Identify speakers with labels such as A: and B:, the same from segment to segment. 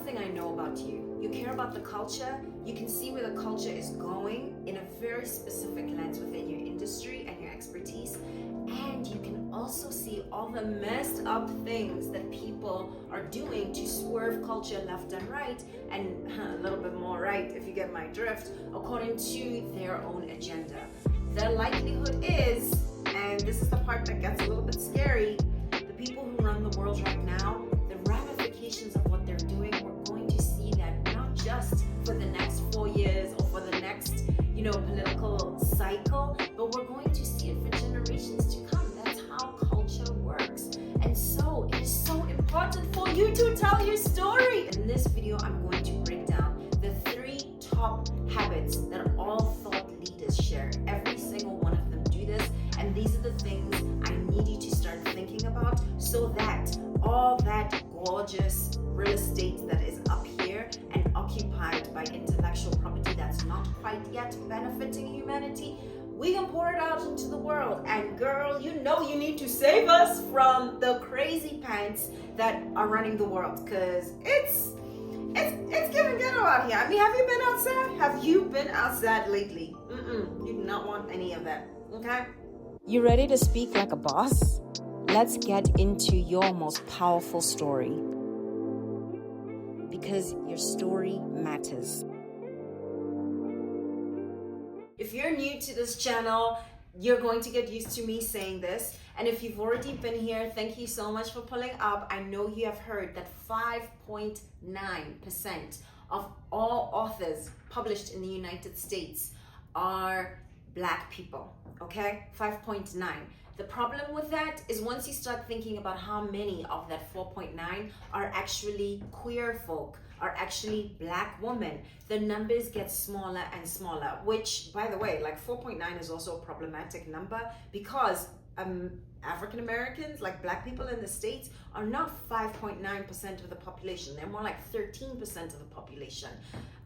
A: thing I know about you. You care about the culture. You can see where the culture is going in a very specific lens within your industry and your expertise. And you can also see all the messed up things that people are doing to swerve culture left and right, and a little bit more right, if you get my drift, according to their own agenda. The likelihood is, and this is the part that gets a little bit scary, the people who run the world right now, the ramifications of what they're doing, we're going to see that not just for the next 4 years or for the next, political cycle, but we're going to see it for generations to come. That's how culture works. And so it is so important for you to tell your story. In this video, I'm going to break down the 3 top habits that all thought leaders share. Every single one of them do this, and these are the things I need you to start thinking about so that all that gorgeous real estate that is up here and occupied by intellectual property that's not quite yet benefiting humanity, we can pour it out into the world. And girl, you need to save us from the crazy pants that are running the world, because it's giving ghetto out here. I mean, have you been outside? Have you been outside lately? You do not want any of that, okay?
B: You ready to speak like a boss? Let's get into your most powerful story. Because your story matters.
A: If you're new to this channel, you're going to get used to me saying this. And if you've already been here, thank you so much for pulling up. I know you have heard that 5.9% of all authors published in the United States are Black people, okay? 5.9. The problem with that is once you start thinking about how many of that 4.9 are actually queer folk, are actually Black women, the numbers get smaller and smaller, which, by the way, like 4.9 is also a problematic number because African Americans, like Black people in the States, are not 5.9% of the population. They're more like 13% of the population.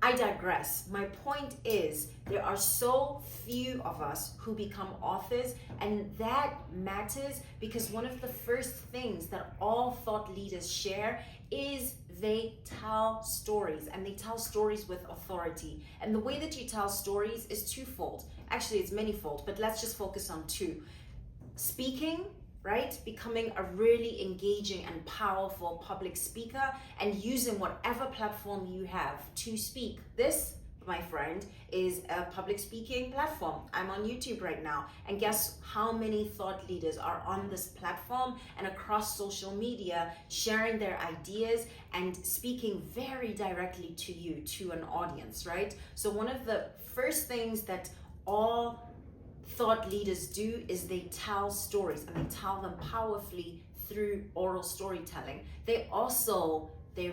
A: I digress. My point is there are so few of us who become authors, and that matters because one of the first things that all thought leaders share is they tell stories, and they tell stories with authority. And the way that you tell stories is twofold. Actually, it's manyfold, but let's just focus on 2. Speaking, right? Becoming a really engaging and powerful public speaker and using whatever platform you have to speak. This, my friend, is a public speaking platform. I'm on YouTube right now, and guess how many thought leaders are on this platform and across social media sharing their ideas and speaking very directly to you, to an audience, right? So one of the first things that all thought leaders do is they tell stories, and they tell them powerfully through oral storytelling. They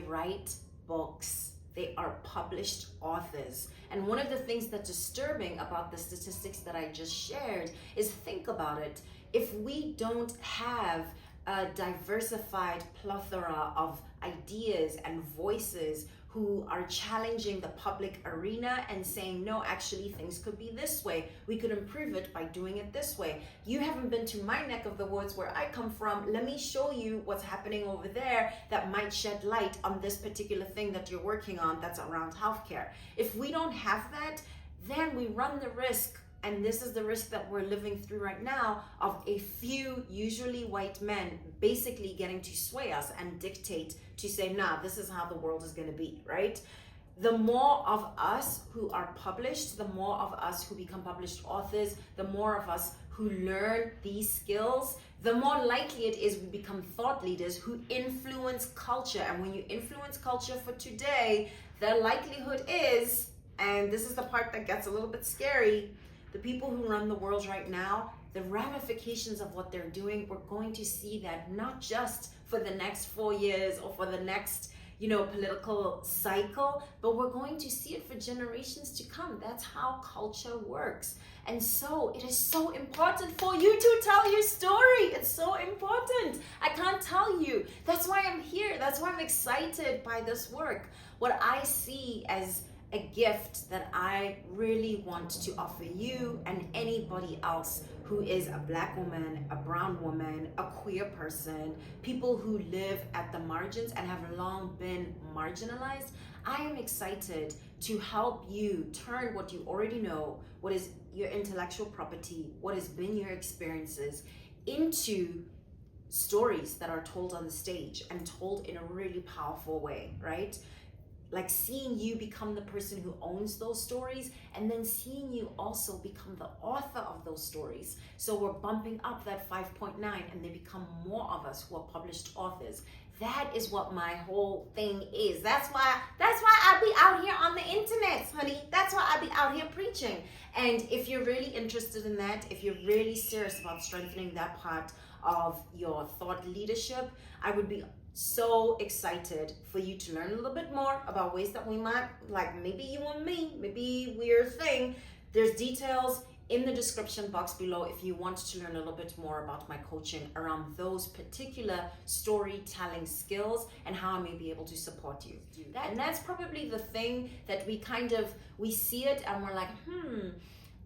A: write books. They are published authors. And one of the things that's disturbing about the statistics that I just shared is, think about it. If we don't have a diversified plethora of ideas and voices who are challenging the public arena and saying, no, actually things could be this way. We could improve it by doing it this way. You haven't been to my neck of the woods where I come from. Let me show you what's happening over there that might shed light on this particular thing that you're working on that's around healthcare. If we don't have that, then we run the risk, and this is the risk that we're living through right now, of a few, usually white men, basically getting to sway us and dictate to say, nah, this is how the world is going to be, right? The more of us who are published, the more of us who become published authors, the more of us who learn these skills, the more likely it is we become thought leaders who influence culture. And when you influence culture for today, the likelihood is, and this is the part that gets a little bit scary, the people who run the world right now, the ramifications of what they're doing, we're going to see that not just for the next 4 years or for the next, political cycle, but we're going to see it for generations to come. That's how culture works. And so it is so important for you to tell your story. It's so important. I can't tell you. That's why I'm here. That's why I'm excited by this work. What I see as a gift that I really want to offer you and anybody else who is a Black woman, a brown woman, a queer person, people who live at the margins and have long been marginalized, I am excited to help you turn what you already know, what is your intellectual property, what has been your experiences, into stories that are told on the stage and told in a really powerful way, right? Like seeing you become the person who owns those stories, and then seeing you also become the author of those stories. So we're bumping up that 5.9 and they become more of us who are published authors. That is what my whole thing is. That's why I be out here on the internet, honey. That's why I be out here preaching. And if you're really interested in that, if you're really serious about strengthening that part of your thought leadership, I would be so excited for you to learn a little bit more about ways that we might, like maybe you and me, maybe we're a thing. There's details in the description box below if you want to learn a little bit more about my coaching around those particular storytelling skills and how I may be able to support you. And that's probably the thing that we see it and we're like,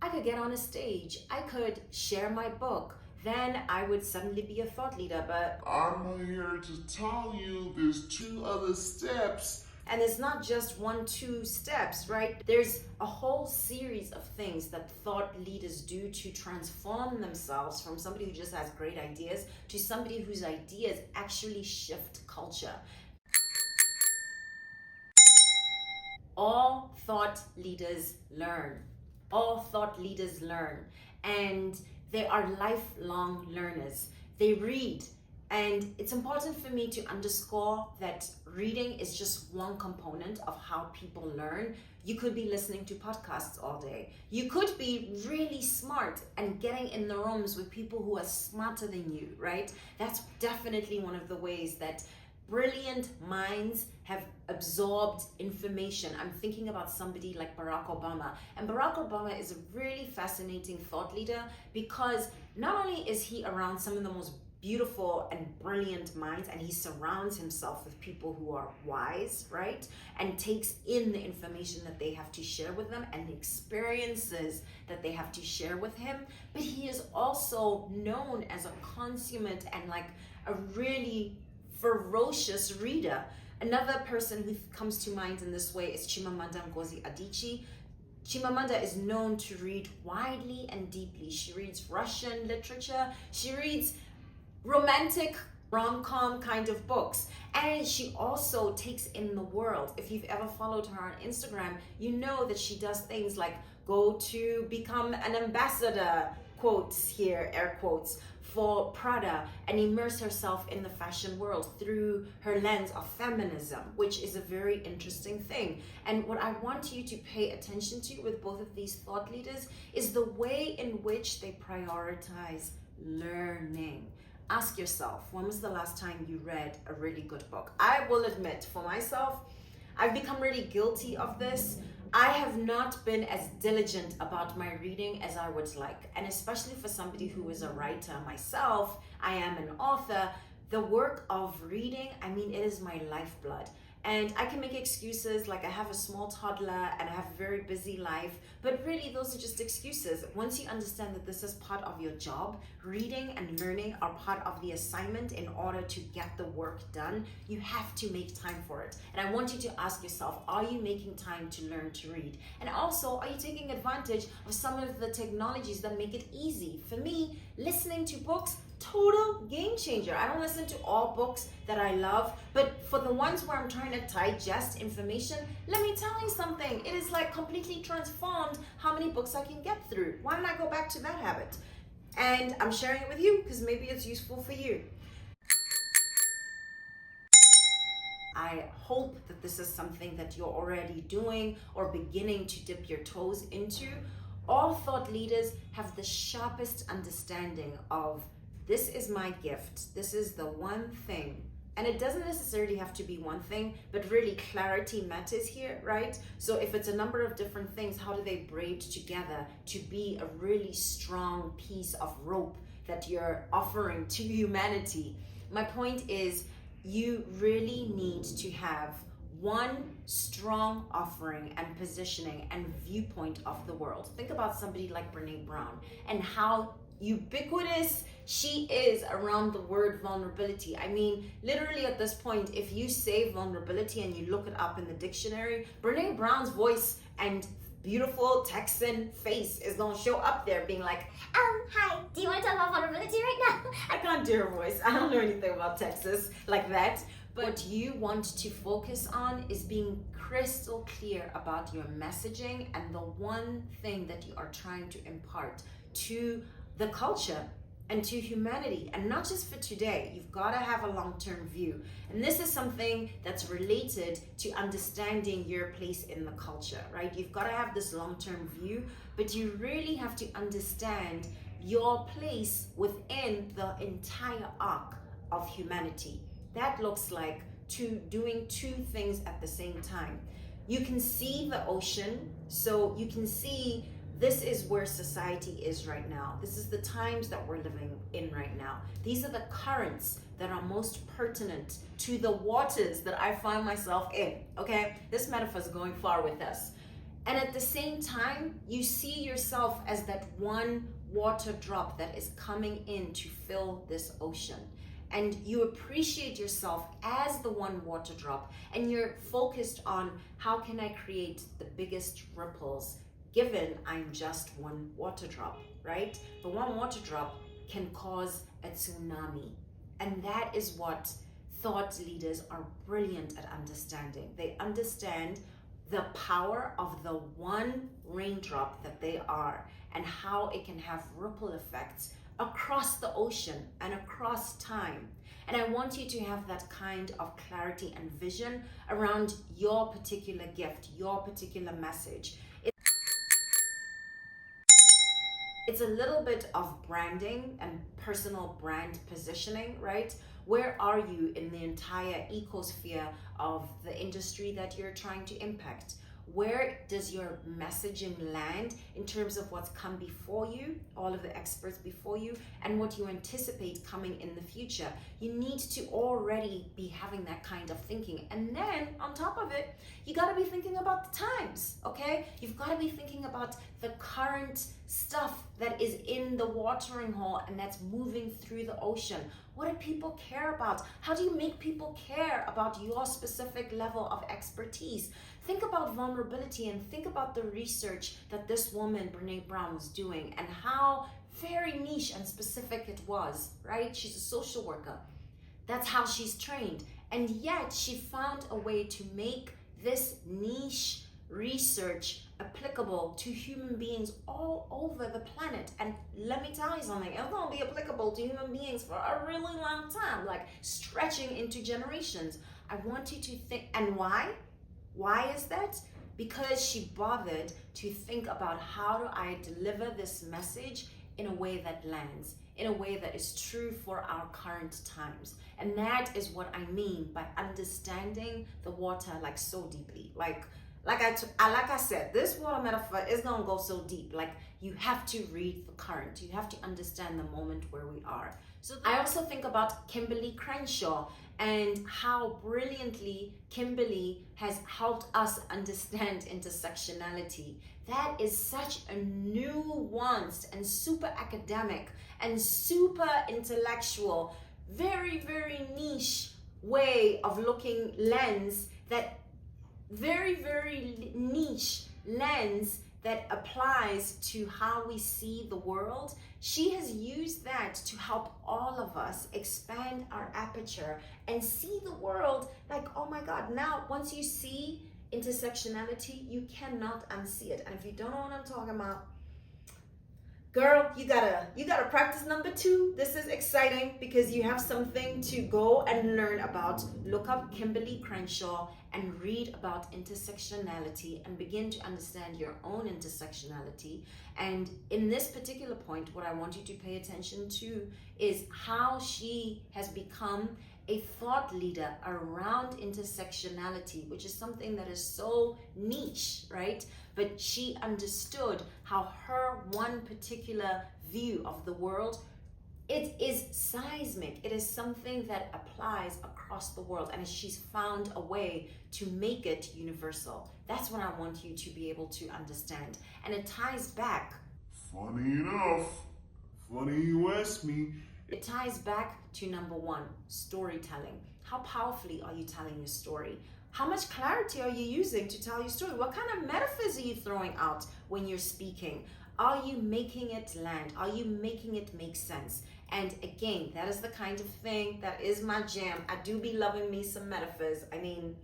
A: I could get on a stage, I could share my book, then I would suddenly be a thought leader. But
C: I'm here to tell you there's 2 other steps.
A: And it's not just 1-2 steps, right? There's a whole series of things that thought leaders do to transform themselves from somebody who just has great ideas to somebody whose ideas actually shift culture. All thought leaders learn. All thought leaders learn. And they are lifelong learners. They read. And it's important for me to underscore that reading is just one component of how people learn. You could be listening to podcasts all day. You could be really smart and getting in the rooms with people who are smarter than you, right? That's definitely one of the ways that brilliant minds have absorbed information. I'm thinking about somebody like Barack Obama. And Barack Obama is a really fascinating thought leader because not only is he around some of the most beautiful and brilliant minds, and he surrounds himself with people who are wise, right? And takes in the information that they have to share with them and the experiences that they have to share with him. But he is also known as a consummate and like a really ferocious reader. Another person who comes to mind in this way is Chimamanda Ngozi Adichie. Chimamanda is known to read widely and deeply. She reads Russian literature. She reads romantic rom-com kind of books, and she also takes in the world. If you've ever followed her on Instagram, you know that she does things like go to become an ambassador, quotes here, air quotes, for Prada, and immerse herself in the fashion world through her lens of feminism, which is a very interesting thing. And what I want you to pay attention to with both of these thought leaders is the way in which they prioritize learning. Ask yourself, when was the last time you read a really good book? I will admit, for myself, I've become really guilty of this. I have not been as diligent about my reading as I would like. And especially for somebody who is a writer myself, I am an author. The work of reading, I mean, it is my lifeblood. And I can make excuses like I have a small toddler and I have a very busy life, but really those are just excuses. Once you understand that this is part of your job, reading and learning are part of the assignment in order to get the work done, you have to make time for it. And I want you to ask yourself, are you making time to learn to read? And also, are you taking advantage of some of the technologies that make it easy? For me, listening to books, total game changer. I don't listen to all books that I love, but for the ones where I'm trying to digest information, let me tell you something. It is like completely transformed how many books I can get through. Why not go back to that habit? And I'm sharing it with you because maybe it's useful for you. I hope that this is something that you're already doing or beginning to dip your toes into. All thought leaders have the sharpest understanding of this is my gift. This is the one thing. And it doesn't necessarily have to be one thing, but really clarity matters here, right? So if it's a number of different things, how do they braid together to be a really strong piece of rope that you're offering to humanity? My point is, you really need to have one strong offering and positioning and viewpoint of the world. Think about somebody like Brene Brown and how ubiquitous she is around the word vulnerability. I mean, literally at this point, if you say vulnerability and you look it up in the dictionary, Brene Brown's voice and beautiful Texan face is gonna show up there being like,
D: Hi, do you want to talk about vulnerability right now?
A: I can't do her voice. I don't know anything about Texas like that. But what you want to focus on is being crystal clear about your messaging and the one thing that you are trying to impart to the culture and to humanity, and not just for today. You've got to have a long-term view, and this is something that's related to understanding your place in the culture, right? You've got to have this long-term view, but you really have to understand your place within the entire arc of humanity. That looks like doing two things at the same time. You can see the ocean, so you can see this is where society is right now. This is the times that we're living in right now. These are the currents that are most pertinent to the waters that I find myself in, okay? This metaphor is going far with us. And at the same time, you see yourself as that one water drop that is coming in to fill this ocean. And you appreciate yourself as the one water drop, and you're focused on how can I create the biggest ripples given I'm just one water drop, right? The one water drop can cause a tsunami. And that is what thought leaders are brilliant at understanding. They understand the power of the one raindrop that they are and how it can have ripple effects across the ocean and across time. And I want you to have that kind of clarity and vision around your particular gift, your particular message. It's a little bit of branding and personal brand positioning, right? Where are you in the entire ecosphere of the industry that you're trying to impact? Where does your messaging land in terms of what's come before you, all of the experts before you, and what you anticipate coming in the future? You need to already be having that kind of thinking. And then on top of it, you got to be thinking about the times, okay? You've got to be thinking about the current stuff that is in the watering hole and that's moving through the ocean. What do people care about? How do you make people care about your specific level of expertise? Think about vulnerability and think about the research that this woman, Brene Brown, was doing and how very niche and specific it was, right? She's a social worker. That's how she's trained. And yet she found a way to make this niche research applicable to human beings all over the planet. And let me tell you something, it's gonna be applicable to human beings for a really long time, like stretching into generations. I want you to think, and why? Why is that? Because she bothered to think about how do I deliver this message in a way that lands, in a way that is true for our current times. And that is what I mean by understanding the water like so deeply. Like I said, this water metaphor is gonna go so deep. Like you have to read the current. You have to understand the moment where we are. So I also think about Kimberly Crenshaw and how brilliantly Kimberly has helped us understand intersectionality. That is such a nuanced and super academic and super intellectual, very, very niche way of looking lens, that very, very niche lens that applies to how we see the world. She has used that to help all of us expand our aperture and see the world like, oh my God, now once you see intersectionality, you cannot unsee it. And if you don't know what I'm talking about, girl, you gotta practice number 2. This is exciting because you have something to go and learn about. Look up Kimberly Crenshaw and read about intersectionality and begin to understand your own intersectionality. And in this particular point, what I want you to pay attention to is how she has become a thought leader around intersectionality, which is something that is so niche, right? But she understood how her one particular view of the world, it is seismic. It is something that applies across the world, and she's found a way to make it universal. That's what I want you to be able to understand. And it ties back.
C: Funny enough, Funny you ask me.
A: It ties back to number one, storytelling. How powerfully are you telling your story? How much clarity are you using to tell your story? What kind of metaphors are you throwing out when you're speaking? Are you making it land? Are you making it make sense? And again, that is the kind of thing that is my jam. I do be loving me some metaphors. I mean,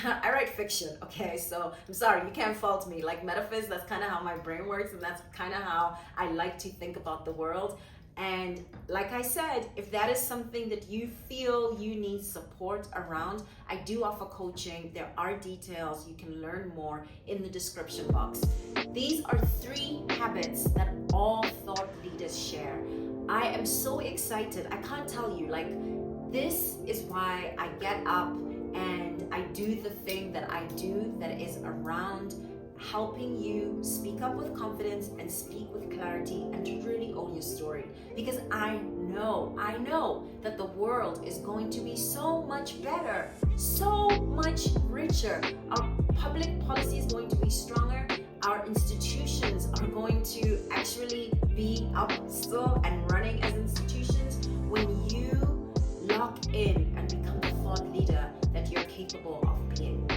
A: I write fiction, okay? So I'm sorry, you can't fault me. Like metaphors, that's kind of how my brain works, and that's kind of how I like to think about the world. And like I said, if that is something that you feel you need support around, I do offer coaching. There are details. You can learn more in the description box. These are 3 habits that all thought leaders share. I am so excited. I can't tell you, like, this is why I get up and I do the thing that I do that is around helping you speak up with confidence and speak with clarity and to really own your story. Because I know that the world is going to be so much better, so much richer. Our public policy is going to be stronger. Our institutions are going to actually be up still and running as institutions when you lock in and become the thought leader that you're capable of being.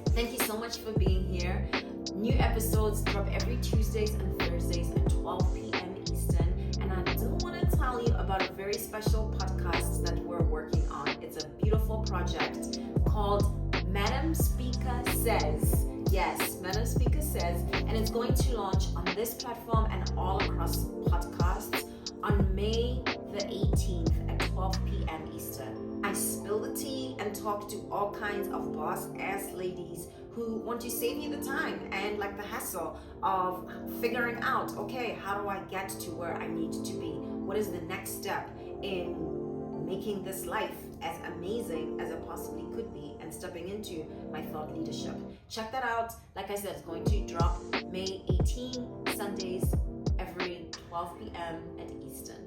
A: Thank you so much for being here. New episodes drop every Tuesdays and Thursdays at 12 p.m. Eastern. And I do want to tell you about a very special podcast that we're working on. It's a beautiful project called Madam Speaker Says. Yes, Madam Speaker Says. And it's going to launch on this platform and all across podcasts on May the 18th at 12 p.m. Eastern. I spill the tea and talk to all kinds of boss-ass ladies who want to save you the time and like the hassle of figuring out, okay, how do I get to where I need to be? What is the next step in making this life as amazing as it possibly could be and stepping into my thought leadership? Check that out. Like I said, it's going to drop May 18, Sundays, every 12 p.m. at Eastern.